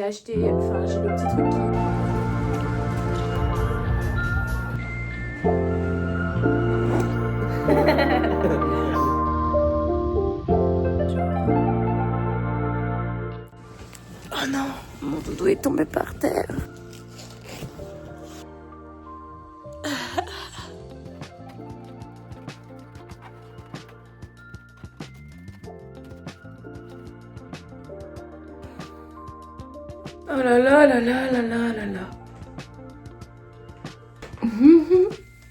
J'ai acheté, enfin j'ai le petit truc qui... Oh non, mon doudou est tombé par terre. Oh là là là là là là là là.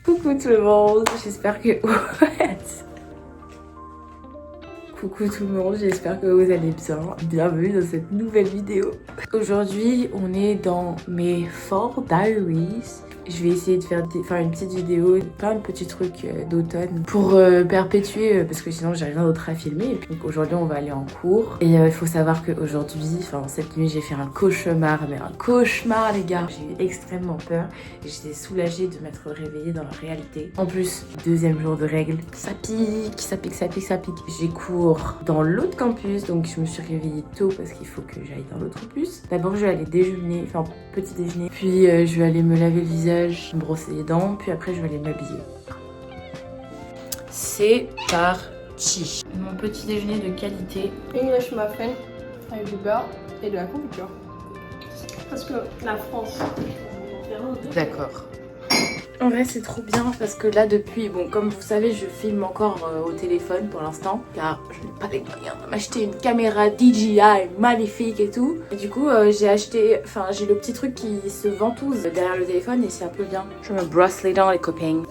Coucou tout le monde, j'espère que... Coucou tout le monde, j'espère que vous allez bien. Bienvenue dans cette nouvelle vidéo. Aujourd'hui, on est dans mes Fall Diaries. Je vais essayer de faire une petite vidéo, plein de petits trucs d'automne pour perpétuer, parce que sinon j'ai rien d'autre à filmer. Donc aujourd'hui on va aller en cours. Et il faut savoir qu'aujourd'hui, cette nuit j'ai fait un cauchemar, mais un cauchemar les gars. J'ai eu extrêmement peur et j'étais soulagée de m'être réveillée dans la réalité. En plus, deuxième jour de règles, ça pique, ça pique, ça pique, ça pique. J'ai cours dans l'autre campus, donc je me suis réveillée tôt parce qu'il faut que j'aille dans l'autre campus. D'abord je vais aller déjeuner, petit déjeuner, puis je vais aller me laver le visage, me brosser les dents, puis après je vais aller m'habiller. C'est parti. Mon petit déjeuner de qualité. English muffin avec du beurre et de la confiture. Parce que la France. D'accord. En vrai c'est trop bien parce que là depuis, comme vous savez je filme encore au téléphone pour l'instant car je n'ai pas les moyens de m'acheter une caméra DJI magnifique et tout. Et du coup j'ai acheté, j'ai le petit truc qui se ventouse derrière le téléphone et c'est un peu bien. Je me brosse les dents les copains.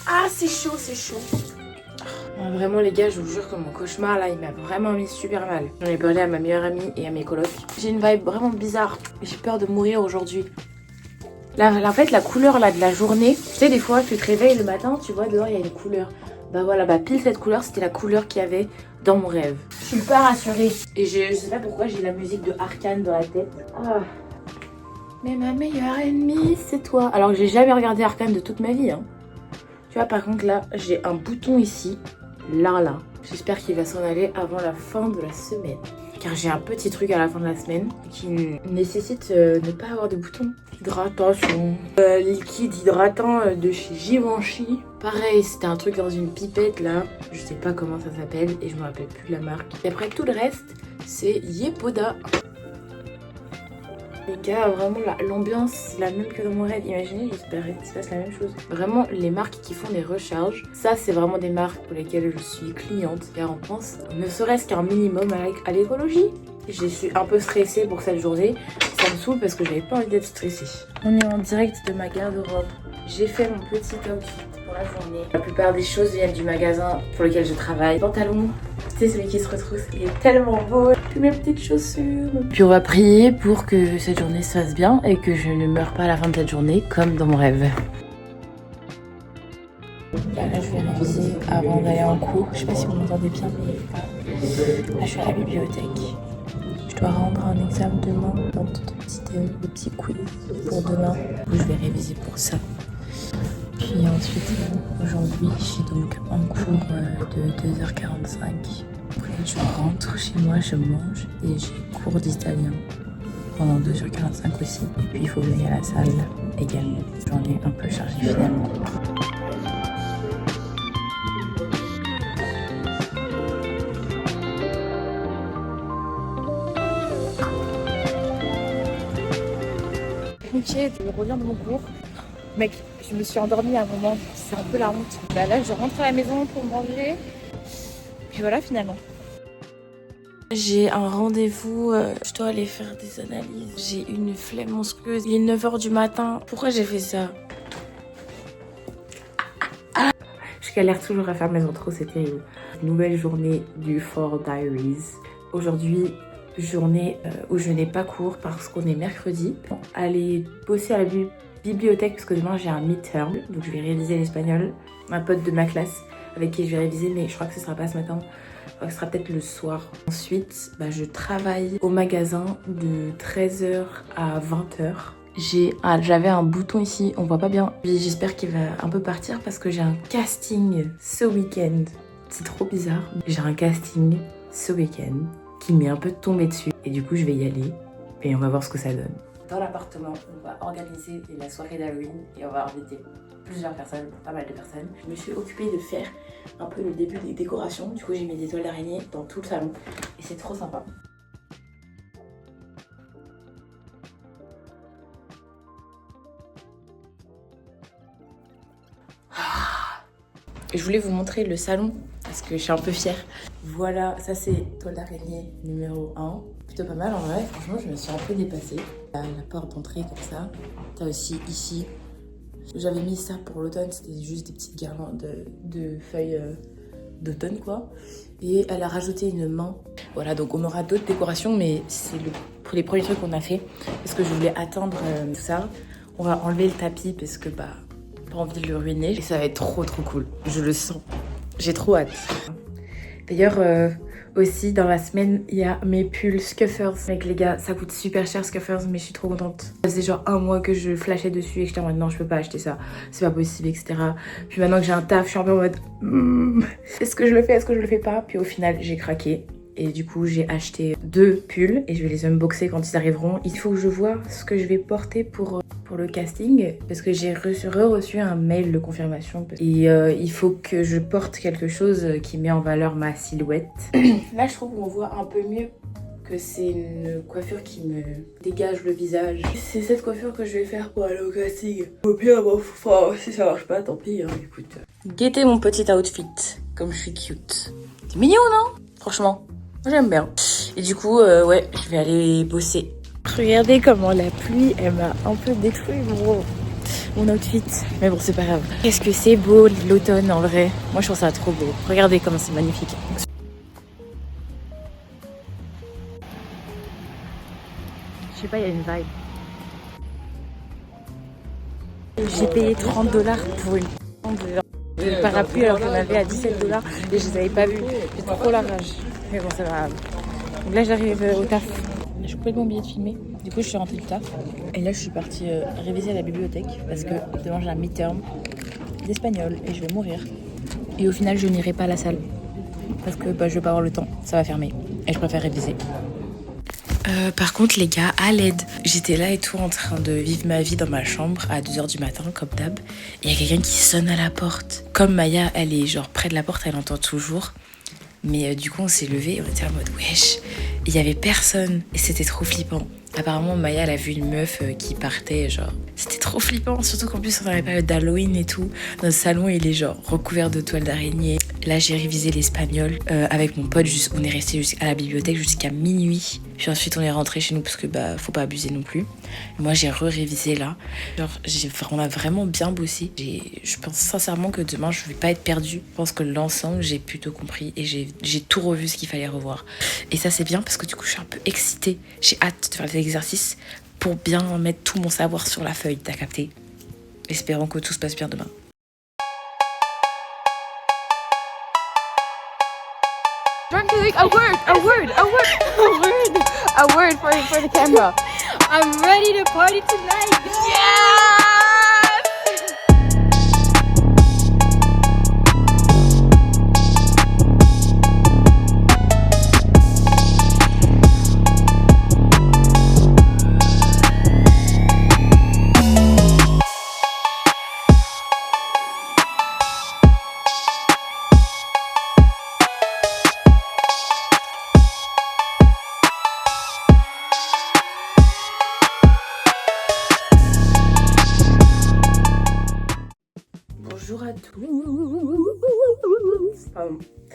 Ah c'est chaud, c'est chaud. Vraiment les gars, je vous jure que mon cauchemar là il m'a vraiment mis super mal. J'en ai parlé à ma meilleure amie et à mes colocs. J'ai une vibe vraiment bizarre. J'ai peur de mourir aujourd'hui. Là en fait la couleur là de la journée, tu sais des fois tu te réveilles le matin, tu vois dehors il y a une couleur. Bah voilà, pile cette couleur c'était la couleur qu'il y avait dans mon rêve. Je suis pas rassurée. Et je sais pas pourquoi j'ai la musique de Arcane dans la tête. Ah. Mais ma meilleure ennemie c'est toi. Alors que j'ai jamais regardé Arcane de toute ma vie hein. Tu vois par contre là j'ai un bouton ici. Là. J'espère qu'il va s'en aller avant la fin de la semaine. Car j'ai un petit truc à la fin de la semaine qui nécessite ne pas avoir de bouton. Hydratation. Liquide hydratant de chez Givenchy. Pareil, c'était un truc dans une pipette là. Je sais pas comment ça s'appelle et je me rappelle plus de la marque. Et après tout le reste, c'est Yepoda. Les gars, vraiment l'ambiance c'est la même que dans mon rêve. Imaginez, j'espérais qu'il se passe la même chose. Vraiment, les marques qui font des recharges, ça c'est vraiment des marques pour lesquelles je suis cliente. Car on pense ne serait-ce qu'un minimum à l'écologie. Je suis un peu stressée pour cette journée. Ça me saoule parce que j'avais pas envie d'être stressée. On est en direct de ma garde-robe. J'ai fait mon petit outfit pour la journée. La plupart des choses viennent du magasin pour lequel je travaille. Pantalon, c'est celui qui se retrousse, il est tellement beau. Puis mes petites chaussures. Puis on va prier pour que cette journée se fasse bien et que je ne meure pas à la fin de cette journée comme dans mon rêve. Là je vais réviser avant d'aller en cours. Je sais pas si vous m'entendez bien, mais là je suis à la bibliothèque. Je dois rendre un examen demain dans le petit quiz pour demain. Je vais réviser pour ça. Puis ensuite, aujourd'hui, j'ai donc un cours de 2h45. Après, je rentre chez moi, je mange et j'ai cours d'italien pendant 2h45 aussi. Et puis, il faut que j'aille à la salle également. J'en ai un peu chargé finalement. Ok, je reviens de mon cours. Mec, je me suis endormie à un moment, c'est un peu la honte. Bah là, je rentre à la maison pour manger. Puis voilà, finalement. J'ai un rendez-vous, je dois aller faire des analyses. J'ai une flemme monstrueuse. Il est 9h du matin. Pourquoi j'ai fait ça? Je galère toujours à faire mes intros, c'est terrible. Nouvelle journée du Fall Diaries. Aujourd'hui, journée où je n'ai pas cours parce qu'on est mercredi. Aller bosser à la bibliothèque parce que demain j'ai un midterm, donc je vais réviser l'espagnol. Un pote de ma classe avec qui je vais réviser, mais je crois que ce sera pas ce matin, je crois que ce sera peut-être le soir. Ensuite, je travaille au magasin de 13h à 20h. J'avais un bouton ici, on voit pas bien. J'espère qu'il va un peu partir parce que j'ai un casting ce week-end. C'est trop bizarre. J'ai un casting ce week-end qui m'est un peu tombé dessus. Et du coup, je vais y aller et on va voir ce que ça donne. Dans l'appartement, on va organiser la soirée d'Halloween et on va inviter plusieurs personnes, pas mal de personnes. Je me suis occupée de faire un peu le début des décorations. Du coup, j'ai mis des toiles d'araignée dans tout le salon et c'est trop sympa. Je voulais vous montrer le salon parce que je suis un peu fière. Voilà, ça c'est toile d'araignée numéro 1. Plutôt pas mal en vrai, franchement je me suis un peu dépassée. La porte d'entrée comme ça. T'as aussi ici, j'avais mis ça pour l'automne, c'était juste des petites guirlandes de feuilles d'automne quoi. Et elle a rajouté une main. Voilà, donc on aura d'autres décorations mais c'est les premiers trucs qu'on a fait. Parce que je voulais attendre tout ça. On va enlever le tapis parce que pas envie de le ruiner et ça va être trop cool, je le sens, j'ai trop hâte. D'ailleurs aussi dans la semaine il y a mes pulls Scuffers. Mec les gars, ça coûte super cher Scuffers mais je suis trop contente. Ça faisait genre un mois que je flashais dessus et que j'étais en mode non je peux pas acheter ça, c'est pas possible etc. Puis maintenant que j'ai un taf je suis un peu en mode est-ce que je le fais, est-ce que je le fais pas. Puis au final j'ai craqué. Et du coup j'ai acheté 2 pulls et je vais les unboxer quand ils arriveront. Il faut que je vois ce que je vais porter pour le casting parce que j'ai reçu un mail de confirmation et il faut que je porte quelque chose qui met en valeur ma silhouette. Là je trouve qu'on voit un peu mieux que c'est une coiffure qui me dégage le visage. C'est cette coiffure que je vais faire pour aller au casting. Au pire bon, si ça marche pas tant pis hein, écoute. Guettez mon petit outfit comme je suis cute. C'est mignon non? Franchement j'aime bien. Et du coup ouais je vais aller bosser. Regardez comment la pluie, elle m'a un peu détruit mon outfit. Mais bon, c'est pas grave. Qu'est-ce que c'est beau l'automne en vrai. Moi, je trouve ça trop beau. Regardez comment c'est magnifique. Je sais pas, il y a une vibe. J'ai payé 30 $ pour une parapluie alors qu'on avait à 17 $ et je les avais pas vus. J'ai trop la rage. Mais bon, c'est pas grave. Donc là, j'arrive au taf. J'ai coupé mon billet de filmer, du coup je suis rentrée du taf. Et là je suis partie réviser à la bibliothèque parce que demain j'ai un midterm d'espagnol et je vais mourir. Et au final je n'irai pas à la salle parce que je vais pas avoir le temps, ça va fermer et je préfère réviser. Par contre les gars, à l'aide, j'étais là et tout en train de vivre ma vie dans ma chambre à 2h du matin comme d'hab. Et il y a quelqu'un qui sonne à la porte. Comme Maya elle est genre près de la porte, elle entend toujours. Mais du coup on s'est levé et on était en mode wesh. Il y avait personne et c'était trop flippant. Apparemment Maya elle a vu une meuf qui partait genre. C'était trop flippant, surtout qu'en plus on avait la période d'Halloween et tout. Notre salon il est genre recouvert de toiles d'araignée. Là j'ai révisé l'espagnol avec mon pote, on est resté à la bibliothèque jusqu'à minuit. Puis ensuite on est rentré chez nous parce que faut pas abuser non plus. Moi j'ai révisé là. Genre on a vraiment bien bossé. Je pense sincèrement que demain je vais pas être perdue. Je pense que l'ensemble j'ai plutôt compris et j'ai tout revu ce qu'il fallait revoir. Et ça c'est bien parce que du coup je suis un peu excitée. J'ai hâte de faire les exercices pour bien mettre tout mon savoir sur la feuille, t'as capté? Espérons que tout se passe bien demain. A word for the camera. I'm ready to party tonight. Yeah! Bonjour à tous.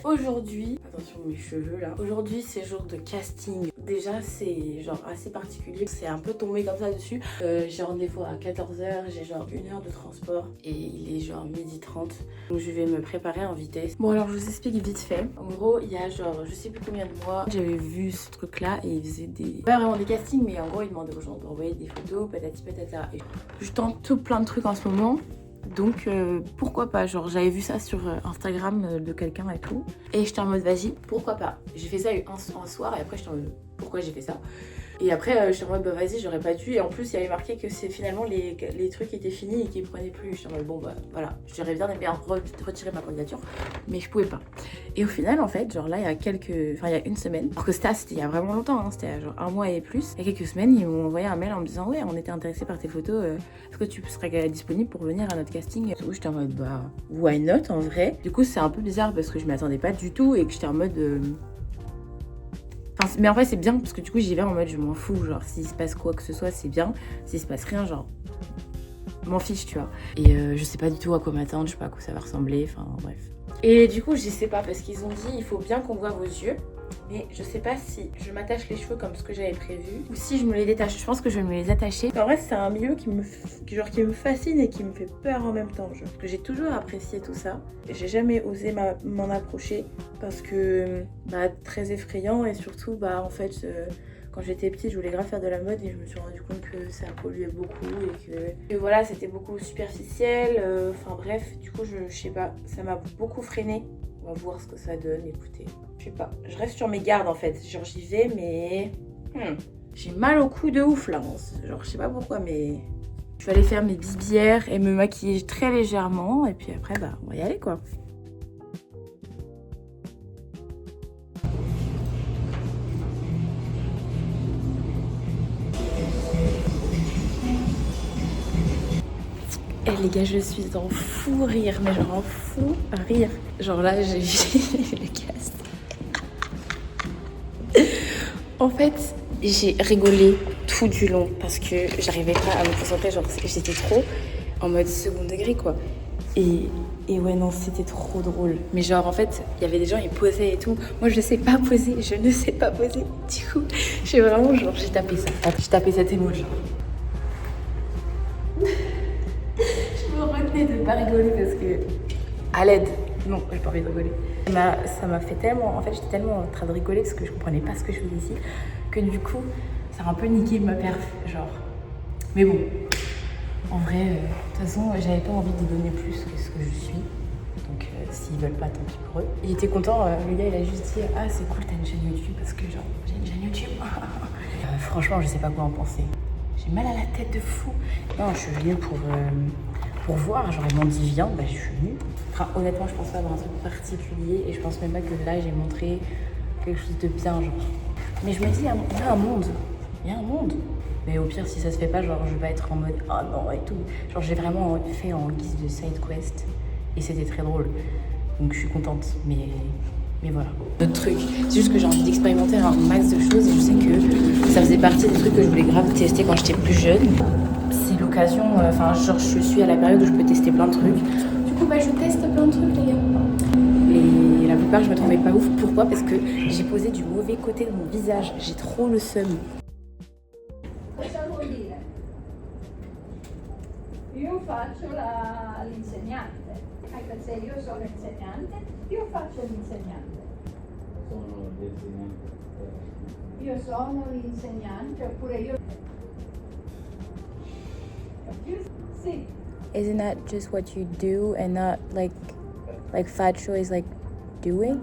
Aujourd'hui, attention mes cheveux là. Aujourd'hui c'est jour de casting. Déjà c'est genre assez particulier. C'est un peu tombé comme ça dessus. J'ai rendez-vous à 14h. J'ai genre 1 heure de transport. Et il est genre 12h30. Donc je vais me préparer en vitesse. Bon alors je vous explique vite fait. En gros il y a genre je sais plus combien de mois. J'avais vu ce truc là et il faisait pas vraiment des castings. Mais en gros il demandait aux gens d'envoyer des photos. Patati patata. Et je tente tout plein de trucs en ce moment. Donc pourquoi pas, genre j'avais vu ça sur Instagram de quelqu'un et tout. Et j'étais en mode vas-y, pourquoi pas. J'ai fait ça un soir et après j'étais en mode pourquoi j'ai fait ça. Et après, j'étais en mode, bah vas-y, j'aurais pas dû. Et en plus, il y avait marqué que c'est finalement les trucs étaient finis et qu'ils prenaient plus. J'étais en mode, bon, bah voilà, j'aurais bien aimé retirer ma candidature, mais je pouvais pas. Et au final, en fait, genre là, il y a une semaine, alors que c'était il y a vraiment longtemps, hein, c'était genre 1 mois et plus. Il y a quelques semaines, ils m'ont envoyé un mail en me disant, ouais, on était intéressés par tes photos, est-ce que tu serais disponible pour venir à notre casting? Du coup, j'étais en mode, bah, why not en vrai? Du coup, c'est un peu bizarre parce que je m'attendais pas du tout et que j'étais en mode. Enfin, mais en fait c'est bien parce que du coup j'y vais en mode je m'en fous, genre s'il se passe quoi que ce soit c'est bien, s'il se passe rien genre je m'en fiche tu vois. Et je sais pas du tout à quoi m'attendre, je sais pas à quoi ça va ressembler, enfin bref. Et du coup je sais pas parce qu'ils ont dit il faut bien qu'on voit vos yeux. Mais je sais pas si je m'attache les cheveux comme ce que j'avais prévu ou si je me les détache. Je pense que je vais me les attacher. En vrai, c'est un milieu qui me fascine et qui me fait peur en même temps. Genre. Que j'ai toujours apprécié tout ça. J'ai jamais osé m'en approcher parce que très effrayant et surtout en fait quand j'étais petite, je voulais grave faire de la mode et je me suis rendu compte que ça polluait beaucoup et que voilà, c'était beaucoup superficiel. Enfin bref, du coup, je sais pas, ça m'a beaucoup freinée. On va voir ce que ça donne, écoutez. Je sais pas, je reste sur mes gardes en fait. Genre j'y vais mais... j'ai mal au cou de ouf là. Genre je sais pas pourquoi mais... Je vais aller faire mes bisbières et me maquiller très légèrement. Et puis après on va y aller quoi. Et les gars, je suis en fou rire, mais genre en fou rire. Genre là, j'ai le casse. En fait, j'ai rigolé tout du long parce que j'arrivais pas à me concentrer, genre j'étais trop en mode second degré quoi. Et ouais non, c'était trop drôle. Mais genre en fait, il y avait des gens, ils posaient et tout. Moi je ne sais pas poser, je ne sais pas poser. Du coup, j'ai vraiment genre, j'ai tapé ça. J'ai tapé cet émoji. Je me retenais de pas rigoler parce que... À l'aide. Non, j'ai pas envie de rigoler. Ça m'a fait tellement... En fait, j'étais tellement en train de rigoler parce que je comprenais pas ce que je faisais ici que du coup, ça a un peu niqué ma perf, genre. Mais bon, en vrai, de toute façon, j'avais pas envie de donner plus que ce que je suis. Donc, s'ils veulent pas, tant pis pour eux. Il était content, le gars, il a juste dit « Ah, c'est cool, t'as une chaîne YouTube. » Parce que genre, j'ai une chaîne YouTube. Franchement, je sais pas quoi en penser. J'ai mal à la tête de fou. Non, je suis venue pour voir, genre ils m'ont dit viens, je suis venue. Enfin honnêtement je pense pas avoir un truc particulier et je pense même pas que là j'ai montré quelque chose de bien genre. Mais je me dis il y a un monde, il y a un monde. Mais au pire si ça se fait pas genre je vais pas être en mode ah non et tout. Genre j'ai vraiment fait en guise de side quest et c'était très drôle. Donc je suis contente mais voilà. Notre truc, c'est juste que j'ai envie d'expérimenter un max de choses et je sais que ça faisait partie des trucs que je voulais grave tester quand j'étais plus jeune. C'est l'occasion, enfin genre je suis à la période où je peux tester plein de trucs. Du coup je teste plein de trucs les gars. Et la plupart je me trouvais pas ouf. Pourquoi? Parce que j'ai posé du mauvais côté de mon visage. J'ai trop le seum. Io faccio l'insegnante, anche se io sono insegnante, io faccio l'insegnante. Sono l'insegnante. Io sono l'insegnante oppure io... Sì. Isn't that just what you do and not like faccio is like doing?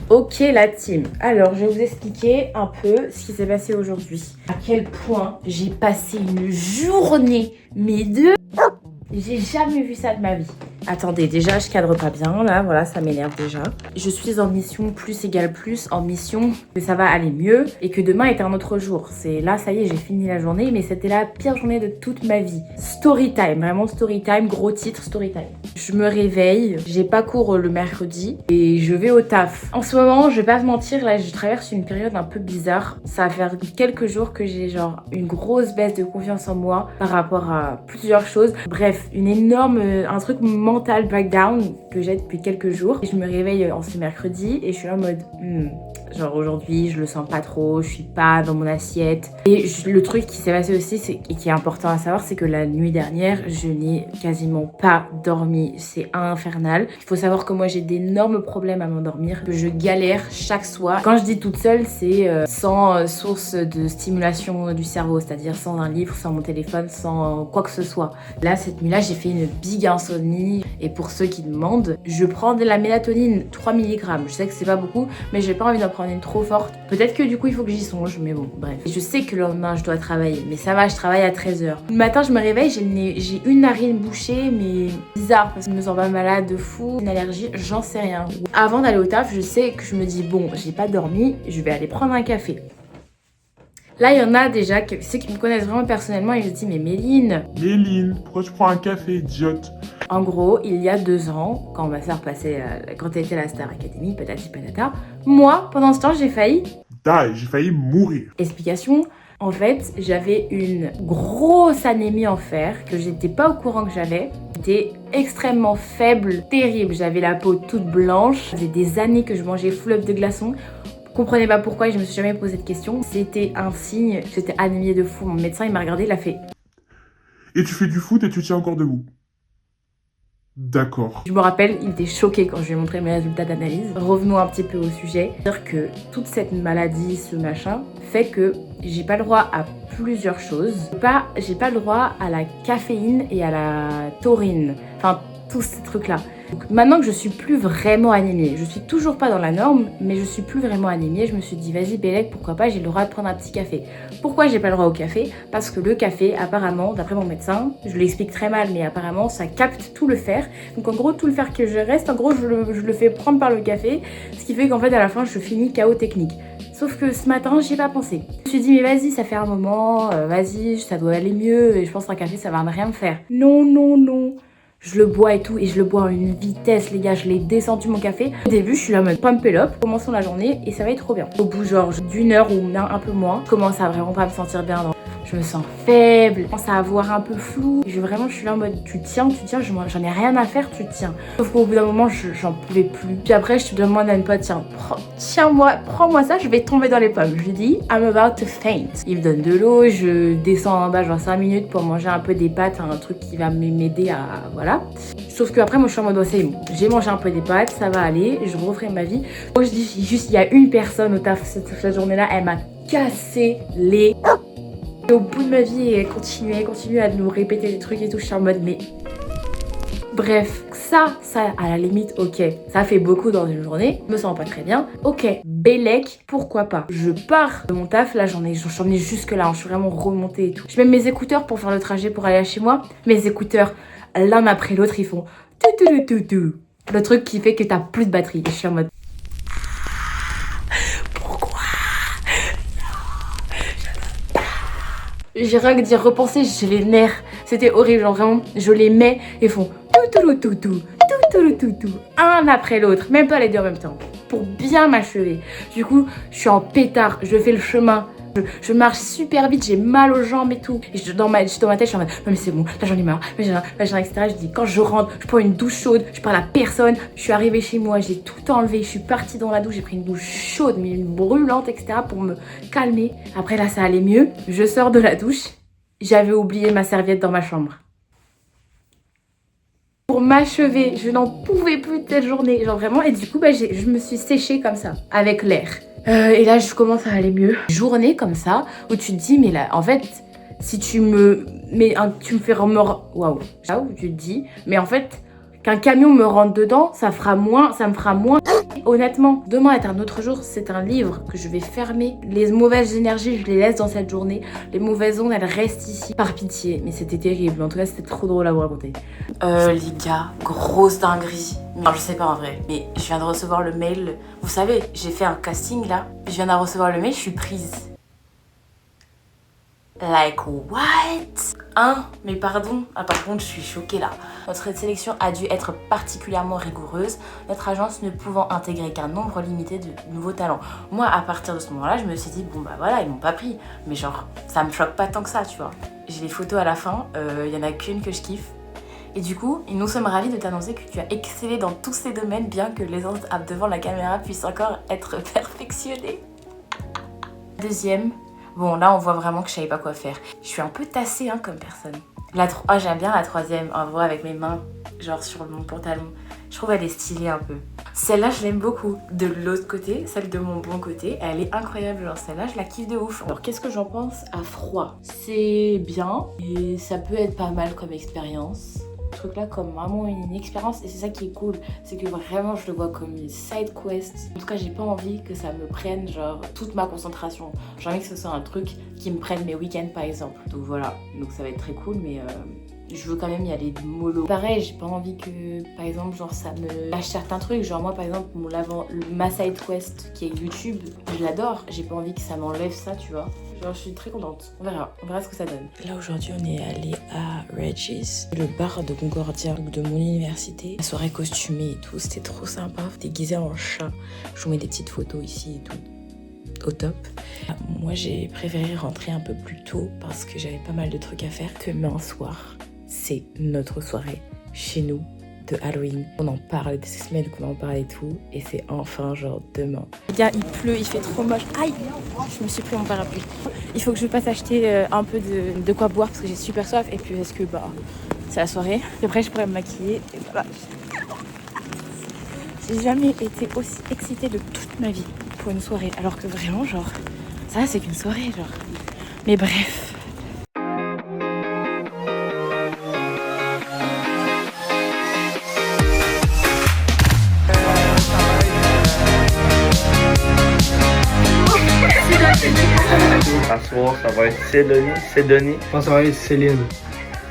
Ok la team, alors je vais vous expliquer un peu ce qui s'est passé aujourd'hui. À quel point j'ai passé une journée, mais j'ai jamais vu ça de ma vie. Attendez, déjà je cadre pas bien là, voilà ça m'énerve déjà. Je suis en mission plus égale plus, en mission que ça va aller mieux et que demain est un autre jour. C'est là, ça y est, j'ai fini la journée, mais c'était la pire journée de toute ma vie. Story time, vraiment story time, gros titre, story time. Je me réveille, j'ai pas cours le mercredi et je vais au taf. En ce moment, je vais pas vous mentir, là je traverse une période un peu bizarre. Ça va faire quelques jours que j'ai genre une grosse baisse de confiance en moi par rapport à plusieurs choses. Bref, une énorme, un truc mental breakdown que j'ai depuis quelques jours. Et je me réveille en ce mercredi et je suis en mode Genre aujourd'hui, je le sens pas trop, je suis pas dans mon assiette. Et le truc qui s'est passé aussi, et qui est important à savoir, c'est que la nuit dernière, je n'ai quasiment pas dormi. C'est infernal. Il faut savoir que moi, j'ai d'énormes problèmes à m'endormir, que je galère chaque soir. Quand je dis toute seule, c'est sans source de stimulation du cerveau, c'est-à-dire sans un livre, sans mon téléphone, sans quoi que ce soit. Là, cette nuit-là, j'ai fait une big insomnie. Et pour ceux qui demandent, je prends de la mélatonine, 3 mg. Je sais que c'est pas beaucoup, mais j'ai pas envie d'en prendre une trop forte. Peut-être que du coup, il faut que j'y songe, mais bon, bref. Je sais que le lendemain, je dois travailler, mais ça va, je travaille à 13h. Le matin, je me réveille, j'ai une narine bouchée, mais bizarre, parce que je me sens pas malade de fou, une allergie, j'en sais rien. Avant d'aller au taf, je sais que je me dis, bon, j'ai pas dormi, je vais aller prendre un café. Là, il y en a déjà, ceux qui me connaissent vraiment personnellement, ils me disent, mais Méline, pourquoi tu prends un café, idiote? En gros, il y a 2 ans, quand ma soeur passait, quand elle était à la Star Academy, patati patata, moi, pendant ce temps, j'ai failli mourir. Explication, en fait, j'avais une grosse anémie en fer que j'étais pas au courant que j'avais. J'étais extrêmement faible, terrible. J'avais la peau toute blanche. Ça faisait des années que je mangeais fleuve de glaçons. Je comprenais pas pourquoi et je me suis jamais posé de question. C'était un signe, j'étais anémiée de fou. Mon médecin, il m'a regardé, il a fait... Et tu fais du foot et tu tiens encore debout. D'accord. Je me rappelle, il était choqué quand je lui ai montré mes résultats d'analyse. Revenons un petit peu au sujet. C'est-à-dire que toute cette maladie, ce machin, fait que j'ai pas le droit à plusieurs choses. J'ai pas le droit à la caféine et à la taurine. Enfin, tous ces trucs-là. Donc, maintenant que je suis plus vraiment anémiée, je suis toujours pas dans la norme, mais je suis plus vraiment anémiée, je me suis dit, vas-y Bélec, pourquoi pas, j'ai le droit de prendre un petit café. Pourquoi j'ai pas le droit au café? Parce que le café, apparemment, d'après mon médecin, je l'explique très mal, mais apparemment, ça capte tout le fer. Donc en gros, tout le fer que je reste, en gros, je le fais prendre par le café, ce qui fait qu'en fait, à la fin, je finis KO technique. Sauf que ce matin, j'y ai pas pensé. Je me suis dit, mais vas-y, ça fait un moment, vas-y, ça doit aller mieux, et je pense qu'un café, ça va rien me faire. Non, non, non. Je le bois et tout, et je le bois à une vitesse, les gars, je l'ai descendu mon café. Au début, je suis là en mode pump it up, commençons la journée et ça va être trop bien. Au bout genre d'une heure ou un peu moins, je commence à vraiment pas me sentir bien. Je me sens faible, je commence à avoir un peu flou. Je suis là en mode tu tiens, j'en ai rien à faire, tu tiens. Sauf qu'au bout d'un moment, j'en pouvais plus. Puis après, je te demande à une pote, prends-moi ça, je vais tomber dans les pommes. Je lui dis, I'm about to faint. Il me donne de l'eau, je descends en bas genre 5 minutes pour manger un peu des pâtes, un truc qui va m'aider à... voilà. Sauf que après, moi, je suis en mode, c'est bon. J'ai mangé un peu des pâtes, ça va aller, je referai ma vie. Moi, je dis juste, il y a une personne au taf cette journée-là, elle m'a cassé les... Et au bout de ma vie, elle continue à nous répéter des trucs et tout. Je suis en mode, mais... Bref, ça, à la limite, ok. Ça fait beaucoup dans une journée. Je me sens pas très bien. Ok, Bélec, pourquoi pas. Je pars de mon taf, là, j'en ai jusque là. Je suis vraiment remontée et tout. Je mets mes écouteurs pour faire le trajet pour aller à chez moi. Mes écouteurs, l'un après l'autre, ils font... Le truc qui fait que t'as plus de batterie. Et je suis en mode... J'ai rien que d'y repenser, j'ai les nerfs. C'était horrible, genre vraiment, je les mets et font tout, un après l'autre, même pas les deux en même temps, pour bien m'achever. Du coup, je suis en pétard, je fais le chemin, je marche super vite, j'ai mal aux jambes et tout. Et dans ma tête, je suis en mode, non mais c'est bon, là j'en ai marre, etc. Je dis, quand je rentre, je prends une douche chaude, je parle à personne. Je suis arrivée chez moi, j'ai tout enlevé, je suis partie dans la douche, j'ai pris une douche chaude, mais une brûlante, etc. pour me calmer. Après là, ça allait mieux. Je sors de la douche, j'avais oublié ma serviette dans ma chambre. Pour m'achever, je n'en pouvais plus de cette journée, genre vraiment. Et du coup, je me suis séchée comme ça, avec l'air. Et là, je commence à aller mieux. Journée comme ça, où tu te dis, mais là, en fait, si tu me fais remords, waouh, là où tu te dis, mais en fait, qu'un camion me rentre dedans, ça me fera moins. Honnêtement, demain est un autre jour, c'est un livre que je vais fermer. Les mauvaises énergies, je les laisse dans cette journée. Les mauvaises ondes, elles restent ici. Par pitié, mais c'était terrible. En tout cas, c'était trop drôle à vous raconter. Les gars, grosse dinguerie. Non, je sais pas en vrai, mais je viens de recevoir le mail. Vous savez, j'ai fait un casting là. Je viens de recevoir le mail, je suis prise. Like what? Mais pardon. Ah par contre, je suis choquée là. Notre sélection a dû être particulièrement rigoureuse, notre agence ne pouvant intégrer qu'un nombre limité de nouveaux talents. Moi, à partir de ce moment-là, je me suis dit, bon bah voilà, ils m'ont pas pris. Mais genre, ça me choque pas tant que ça, tu vois. J'ai les photos à la fin, y en a qu'une que je kiffe. Et du coup, nous sommes ravis de t'annoncer que tu as excellé dans tous ces domaines, bien que les autres devant la caméra puissent encore être perfectionnés. Deuxième, bon là on voit vraiment que je savais pas quoi faire. Je suis un peu tassée hein, comme personne. J'aime bien la troisième, en vrai avec mes mains, genre sur mon pantalon. Je trouve elle est stylée un peu. Celle-là je l'aime beaucoup. De l'autre côté, celle de mon bon côté, elle est incroyable. Genre celle-là je la kiffe de ouf. Alors qu'est-ce que j'en pense à froid? C'est bien et ça peut être pas mal comme expérience. Ce truc là comme vraiment une expérience et c'est ça qui est cool. C'est que vraiment je le vois comme une side quest. En tout cas j'ai pas envie que ça me prenne genre toute ma concentration. J'ai envie que ce soit un truc qui me prenne mes week-ends par exemple. Donc voilà, donc ça va être très cool mais... je veux quand même y aller mollo. Pareil, j'ai pas envie que, par exemple, genre ça me lâche certains trucs. Genre moi, par exemple, ma side quest qui est YouTube, je l'adore. J'ai pas envie que ça m'enlève ça, tu vois. Genre, je suis très contente. On verra ce que ça donne. Là, aujourd'hui, on est allé à Reggie's, le bar de Concordia, donc de mon université. La soirée costumée et tout, c'était trop sympa. Déguisé en chat. Je vous mets des petites photos ici et tout. Au top. Moi, j'ai préféré rentrer un peu plus tôt parce que j'avais pas mal de trucs à faire que demain soir. C'est notre soirée chez nous de Halloween. On en parle des semaines qu'on en parle et tout. Et c'est enfin genre demain. Les gars, il pleut, il fait trop moche. Aïe, je me suis pris mon parapluie. Il faut que je passe acheter un peu de quoi boire parce que j'ai super soif. Et puis parce que bah c'est la soirée. Et après je pourrais me maquiller. Et voilà. J'ai jamais été aussi excitée de toute ma vie pour une soirée. Alors que vraiment genre, ça c'est qu'une soirée genre. Mais bref. À soir, ça va être Sidonie. Je pense que ça va être Céline.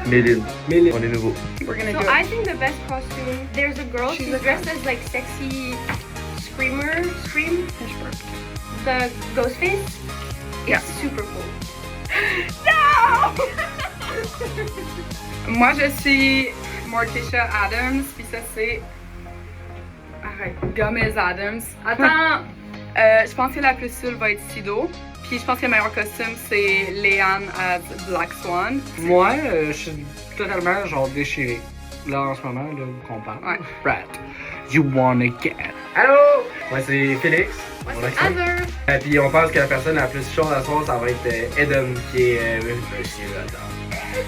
Méline. Méline. On est nouveau. So I think the best costume, there's a girl, she's dressed as like sexy scream, the ghost face. Yeah, super cool. No! Moi, je suis Morticia Adams, puis ça, c'est... Arrête, Gomez Adams. Attends, je pense que la plus seule va être Sido. Puis je pense que le meilleur costume, c'est Leanne as Black Swan. Moi, je suis totalement genre déchiré. Là, en ce moment, là, qu'on parle. Ouais. Rat, you wanna get. Allô? Moi, c'est Félix. Moi, Mon c'est accent. Heather. Et puis on pense que la personne la plus chaude à soir, ça va être Eden, qui est Monsieur Adam.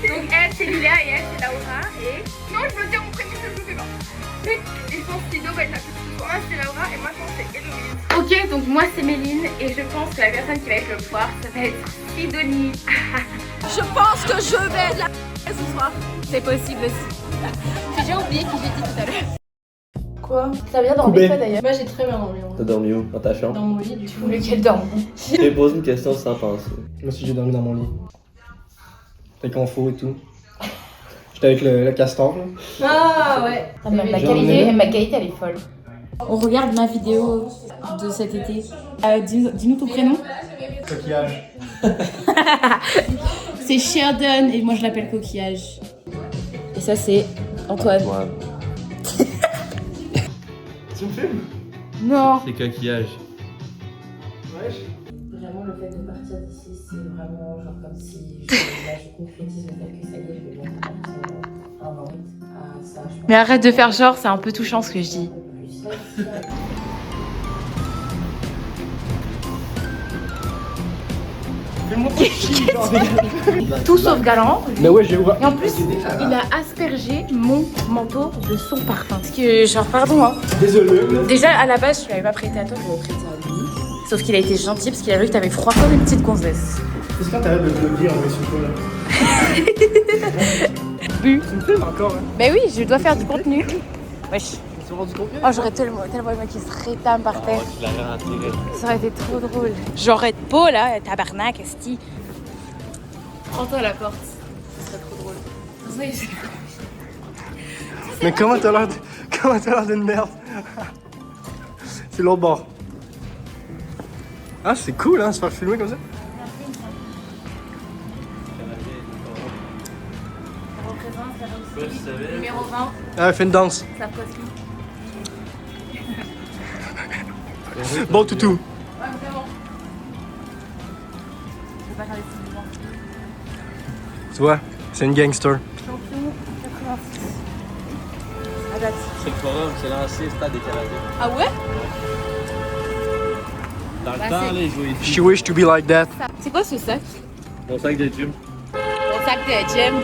Donc elle, c'est Lilia et elle, c'est Laura. Et... Non, je veux dire mon prénom, je le fais pas. Mais je pense que Sido va être la plus cool. Moi, c'est Laura et moi, je pense que c'est Héloïse. Ok, donc moi, c'est Méline et je pense que la personne qui va être le soir, ça va être Sidonie. Je pense que je vais de la ce soir. C'est possible aussi. J'ai déjà oublié qui j'ai dit tout à l'heure. Quoi? T'as bien dormi toi d'ailleurs? Moi j'ai très bien dormi. T'as dormi où? Dans ta chambre? Dans mon lit du coup. Lequel dormi? Je t'ai posé une question sans penser. Moi aussi, j'ai dormi dans mon lit. Fait qu'on fout et tout. J'étais avec le castor, là. Ah ouais. Ma qualité elle est folle. On regarde ma vidéo de cet été. Dis-nous ton prénom. Coquillage. C'est Sheldon et moi je l'appelle Coquillage. Et ça c'est Antoine. Ouais. Tu me filmes? Non. C'est coquillage. Ouais. Vraiment le fait de partir d'ici c'est vraiment genre comme si je concrétise le fait que ça y est je vais bien partir un an à ça. Mais arrête de faire genre, c'est un peu touchant ce que je dis. Tout sauf galant. Mais ouais, j'ai ouvert. Et en plus, il a aspergé mon manteau de son parfum. Parce que, genre, pardon, hein. Désolé. Déjà, à la base, je l'avais pas prêté à toi, je l'avais prêté à lui. Sauf qu'il a été gentil parce qu'il a vu que t'avais froid comme une petite gonzesse. Est-ce que t'arrêtes de te le dire, mais sur toi là? Bu. Tu me filmes encore, hein? Mais oui, je dois faire du contenu. Wesh. Tu me rends du contenu? Oh, j'aurais tellement aimé qu'il se rétame par terre. Tu l'as rentré. Ça aurait été trop drôle. J'aurais pas là, tabarnak, esti. Prends-toi à la porte. Ce serait trop drôle. Mais comment t'as l'air d'une merde? C'est l'autre bord. Ah, c'est cool, hein, se faire filmer comme ça. Numéro 20, Ah, fais une danse. Sarkozy. Bon toutou. Ouais, vraiment. Je vais pas faire les petits mouvements. Tu vois, c'est une gangster. Champion 86. à date. C'est le forum, c'est l'ancien stade des Canadiens. Ah ouais? Dans le Bah, temps, c'est- là, ils jouaient ici. She wish to be like that. C'est quoi ce sac? Mon sac de gym. Mon sac de gym.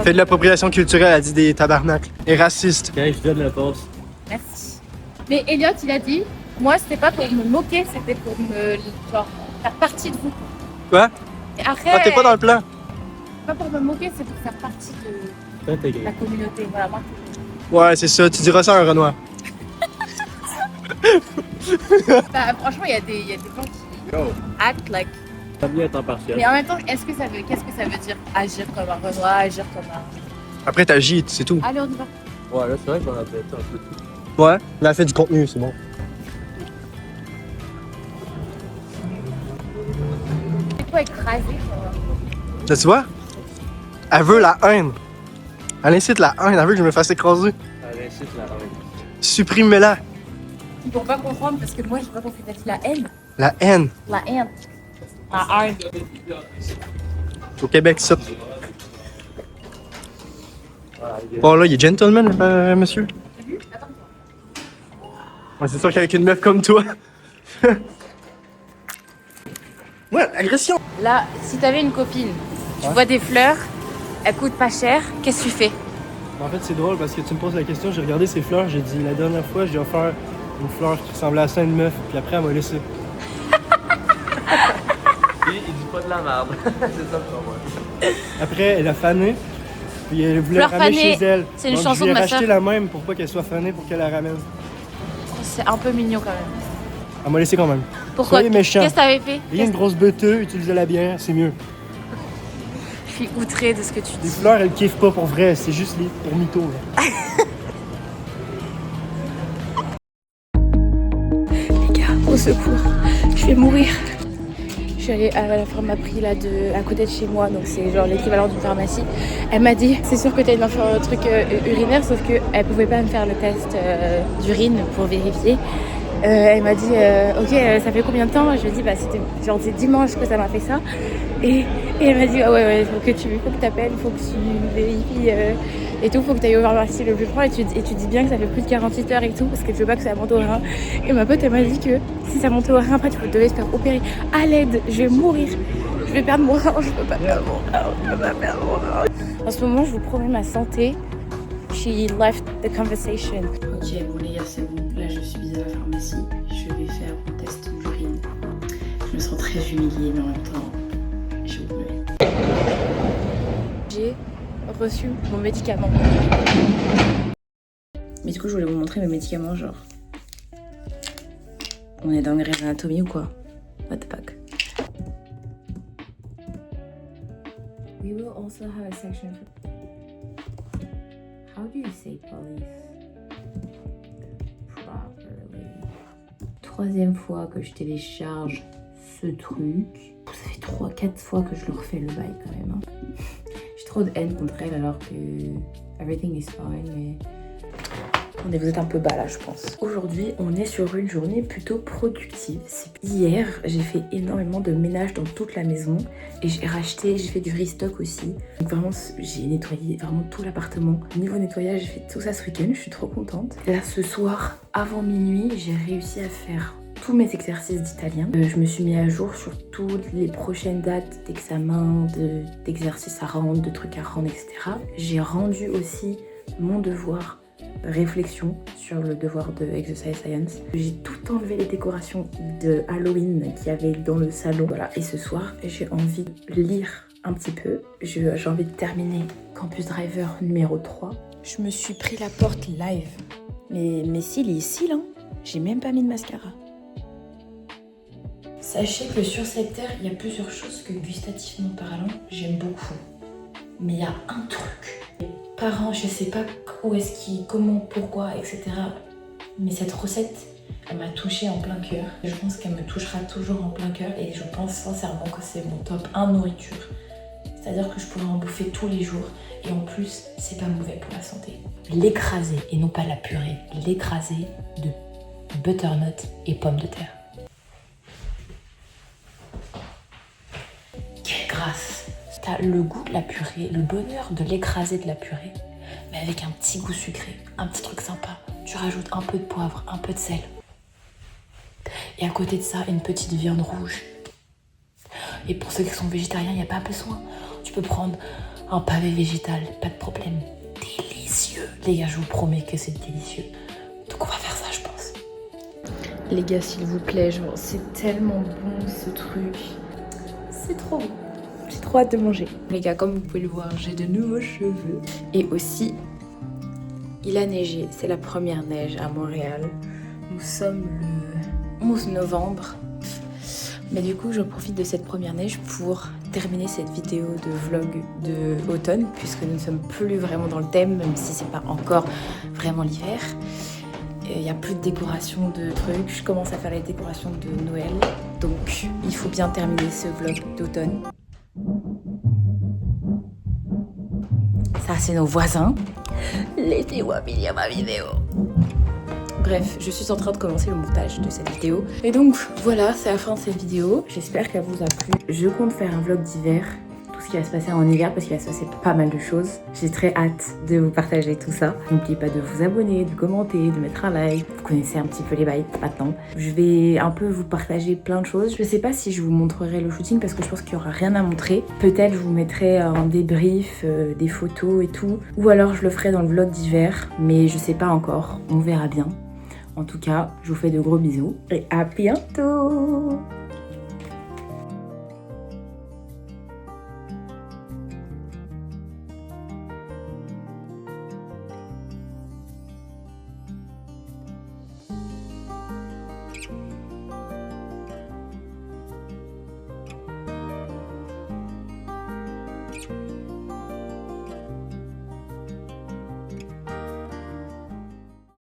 Fait de l'appropriation culturelle, elle dit des tabernacles. Et raciste. Quand je donne la passe. Merci. Mais Elliot, il a dit, moi, c'était pas pour me moquer, c'était pour me genre, faire partie de vous. Quoi? Et après, Ah, t'es pas dans le plan? pas pour me moquer, c'est pour faire partie de Intégré. la communauté. Voilà, moi. Ouais, c'est ça. Tu diras ça à un Renoir. Bah, franchement, il y a des gens qui act like. Ça bien être impartial. Mais en même temps, qu'est-ce que ça veut dire agir comme un Renoir, agir comme un. Après, t'agis, c'est tout. Allez, on y va. Ouais, là, c'est vrai qu'on a peut-être un peu tout. Ouais, elle a fait du contenu, c'est bon. C'est quoi écraser? Là, tu vois? Elle veut la haine. Elle incite la haine. Elle veut que je me fasse écraser. Elle incite la haine. Supprimez-la. Ils vont pas comprendre parce que moi, j'ai pas compris. T'as dit la haine? La haine. La haine. La haine. Au Québec, ça. Bon, là, il est gentleman, monsieur. Ouais, c'est sûr qu'avec une meuf comme toi. Ouais, agression. Là, si t'avais une copine, tu vois des fleurs, elles coûtent pas cher, qu'est-ce que tu fais? En fait, c'est drôle parce que tu me poses la question. J'ai regardé ces fleurs. J'ai dit, la dernière fois, j'ai offert une fleur qui ressemblait à ça à une meuf. Puis après, elle m'a laissé. Il dit pas de la merde. C'est ça pour moi. Après, elle a fané. Puis elle voulait Fleur la ramener fanée, chez elle. c'est une Donc, chanson je lui ai de ma racheté sœur. la même pour pas qu'elle soit fanée pour qu'elle la ramène. C'est un peu mignon quand même. Elle m'a laissé quand même. Pourquoi? Soyez méchant. Qu'est-ce que t'avais fait? Il y a une grosse beuteuse, utilisez-la bien, c'est mieux. Je suis outrée de ce que tu Les dis. fleurs, elles kiffent pas pour vrai, c'est juste les pour mytho. Là. Les gars, au secours, je vais mourir. Je suis allée à la pharmacie là à côté de chez moi, donc c'est genre l'équivalent d'une pharmacie. Elle m'a dit, c'est sûr que t'as un truc urinaire, sauf qu'elle pouvait pas me faire le test d'urine pour vérifier. Elle m'a dit, ok, ça fait combien de temps? Je lui ai dit, bah c'était genre c'est dimanche que ça m'a fait ça. Et elle m'a dit, ah ouais, faut que t'appelles, faut que tu vérifies et tout, faut que tu ailles au pharmacie le plus proche et tu dis bien que ça fait plus de 48 heures et tout, parce que je veux pas que ça monte au rein. Et ma pote, elle m'a dit que si ça monte au rein, après tu devais se faire opérer. À l'aide, je vais mourir. Je vais perdre mon rein, je peux pas perdre mon rein, je peux pas perdre mon rein. En ce moment, je vous promets ma santé. She left the conversation. Ok, bon les gars, c'est bon. Là, je suis à la pharmacie. Je vais faire mon test d'urine. Je me sens très humiliée, mais en même temps, j'ai oublié. J'ai reçu mon médicament. Mais du coup, je voulais vous montrer mes médicaments, genre. On est dans Grey's Anatomy ou quoi? What the fuck? We will also have a section for... How do you say police? Properly. Troisième fois que je télécharge ce truc. Ça fait 3-4 fois que je leur fais le bail quand même. Hein. J'ai trop de haine contre elle alors que everything is fine, mais... Attendez, vous êtes un peu bas là, je pense. Aujourd'hui, on est sur une journée plutôt productive. Hier, j'ai fait énormément de ménage dans toute la maison et j'ai fait du restock aussi. Donc vraiment, j'ai nettoyé vraiment tout l'appartement. Niveau nettoyage, j'ai fait tout ça ce week-end, je suis trop contente. Là, ce soir, avant minuit, j'ai réussi à faire tous mes exercices d'italien. Je me suis mis à jour sur toutes les prochaines dates d'examen, d'exercices à rendre, de trucs à rendre, etc. J'ai rendu aussi mon devoir réflexion sur le devoir de Exercise Science. J'ai tout enlevé les décorations de Halloween qu'il y avait dans le salon. Voilà, et ce soir, j'ai envie de lire un petit peu. J'ai envie de terminer Campus Driver numéro 3. Je me suis pris la porte live. Mais s'il est ici, là, j'ai même pas mis de mascara. Sachez que sur cette terre, il y a plusieurs choses que gustativement parlant, j'aime beaucoup. Mais il y a un truc. Les parents, je sais pas où est-ce qu'ils, comment, pourquoi, etc. Mais cette recette, elle m'a touchée en plein cœur. Je pense qu'elle me touchera toujours en plein cœur et je pense sincèrement que c'est mon top 1 nourriture. C'est-à-dire que je pourrais en bouffer tous les jours et en plus, c'est pas mauvais pour la santé. L'écraser, et non pas la purée, l'écraser de butternut et pommes de terre. Quelle grâce! T'as le goût de la purée, le bonheur de l'écraser de la purée. mais avec un petit goût sucré, un petit truc sympa. Tu rajoutes un peu de poivre, un peu de sel. Et à côté de ça, une petite viande rouge. Et pour ceux qui sont végétariens, il n'y a pas besoin. Tu peux prendre un pavé végétal, pas de problème. Délicieux. Les gars, je vous promets que c'est délicieux. Donc on va faire ça, je pense. Les gars, s'il vous plaît, genre, c'est tellement bon ce truc. C'est trop bon. J'ai trop hâte de manger. Les gars, comme vous pouvez le voir, j'ai de nouveaux cheveux. Et aussi, il a neigé. C'est la première neige à Montréal. Nous sommes le 11 novembre. Mais du coup, je profite de cette première neige pour terminer cette vidéo de vlog de automne, puisque nous ne sommes plus vraiment dans le thème, même si c'est pas encore vraiment l'hiver. Il n'y a plus de décoration de trucs. Je commence à faire les décorations de Noël. Donc, il faut bien terminer ce vlog d'automne. Ça, c'est nos voisins. Laissez-moi finir ma vidéo. Bref, je suis en train de commencer le montage de cette vidéo. Et donc voilà, c'est la fin de cette vidéo. J'espère qu'elle vous a plu. Je compte faire un vlog d'hiver. Tout ce qui va se passer en hiver parce qu'il va se passer pas mal de choses. J'ai très hâte de vous partager tout ça. N'oubliez pas de vous abonner, de commenter, de mettre un like. Vous connaissez un petit peu les bails maintenant. Je vais un peu vous partager plein de choses. Je sais pas si je vous montrerai le shooting parce que je pense qu'il y aura rien à montrer. Peut-être je vous mettrai un débrief, des photos et tout. Ou alors je le ferai dans le vlog d'hiver. Mais je sais pas encore. On verra bien. En tout cas, je vous fais de gros bisous et à bientôt!